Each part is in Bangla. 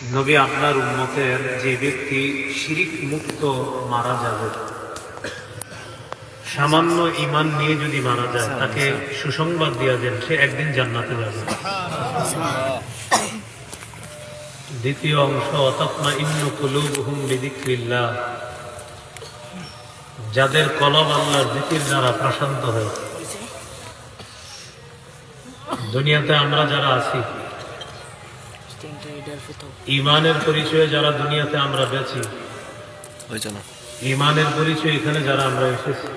নবী আপনার উম্মতের যে ব্যক্তি শিরিক মুক্ত মারা যাবে, সামান্য ঈমান নিয়ে যদি মারা যায়, তাকে সুসংবাদ দিয়া দেন সে একদিন জান্নাতে যাবে। দ্বিতীয় অংশ, তাতমাইন্নু কুলুবুহুম বিযিকরিল্লাহ, যাদের কলব আল্লাহর জিকির দ্বারা প্রশান্ত হয়। দুনিয়াতে আমরা যারা আছি, ঈমানের পরিচয়ে যারা দুনিয়াতে আমরা বেঁচি, ঈমানের পরিচয় এখানে যারা আমরা এসেছি,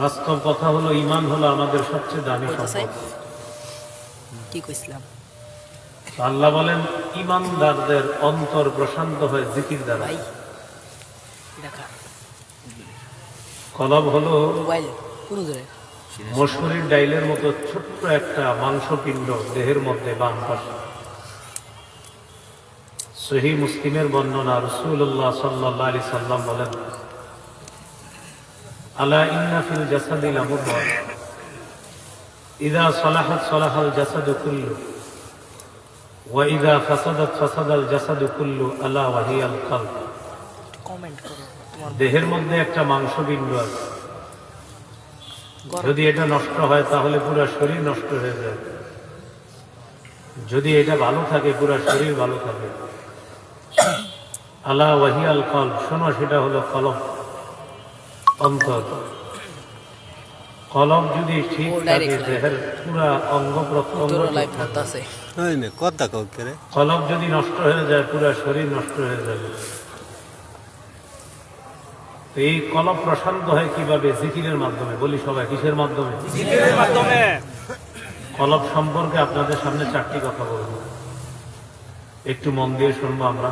বাস্তব কথা হলো ঈমান হলো আমাদের সবচেয়ে দামি সম্পদ। আল্লাহ বলেন ঈমানদারদের অন্তর প্রশান্ত হয় জিকির দ্বারা। কলব হলো মসুরির ডাইলের মতো ছোট্ট একটা মাংসপিণ্ড দেহের মধ্যে বাম পাশে। সহিহ মুসলিমের বর্ণনা, রাসূলুল্লাহ সাল্লাল্লাহু আলাইহি সাল্লাম বলেন, আলা ইন্না ফিল জাসাদি লামুদগাহ ইযা সালাহাত সালাহাল জাসাদু কুল্লু ওয়া ইযা ফাসাদাত ফাসাদাল জাসাদু কুল্লু আলা ওয়া হিয়াল কলব। দেহের মধ্যে একটা মাংসপিণ্ড আছে, যদি এটা নষ্ট হয় তাহলে পুরো শরীর নষ্ট হয়ে যায়। যদি এটা ভালো থাকে পুরো শরীর ভালো থাকে। আলা ওয়া হিয়াল কলব, শোনো সেটা হলো কলব, অন্তর। কলব যদি ঠিক থাকে দেহের পুরা অঙ্গ প্রত্যঙ্গ ঠিক থাকে। কলব যদি নষ্ট হয়ে যায় পুরা শরীর নষ্ট হয়ে যাবে। এই কলব প্রশান্ত হয় কিভাবে? জিকিরের মাধ্যমে। বলি সবাই, কিসের মাধ্যমে? জিকিরের মাধ্যমে। কলব সম্পর্কে আপনাদের সামনে চারটি কথা বলবো, একটু মন দিয়ে শুনবো আমরা।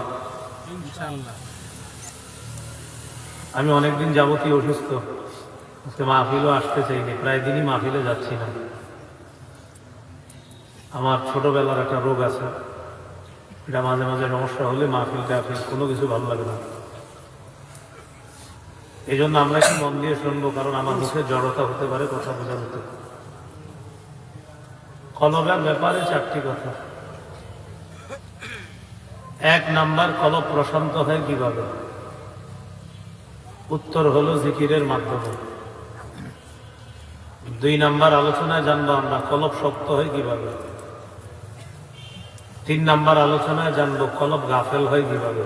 আমি অনেকদিন যাবতীয় অসুস্থ, আজকে মাহফিলও আসতে চাইনি, প্রায় দিনই মাহফিলে যাচ্ছি না। আমার ছোটবেলার একটা রোগ আছে, এটা মাঝে মাঝে সমস্যা হলে মাহফিল টাহফিল কোনো কিছু ভালো লাগে না। এই জন্য আমরা একটু মন দিয়ে শুনবো, কারণ আমার মুখে জড়তা হতে পারে, কথা বোঝা হতে পারে। কলবের ব্যাপারে চারটি কথা। এক নাম্বার, কলব প্রশান্ত হয় কিভাবে? উত্তর হলো জিকিরের মাধ্যমে। দুই নাম্বার আলোচনায় জানবো আমরা কলব শক্ত হয় কিভাবে। তিন নাম্বার আলোচনায় জানবো কলব গাফেল হয় কিভাবে।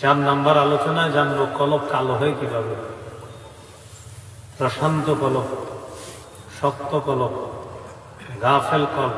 চার নাম্বার আলোচনায় জানবো কলব কালো হয় কিভাবে। প্রশান্ত কলব, শক্ত কলব, গাফেল কলব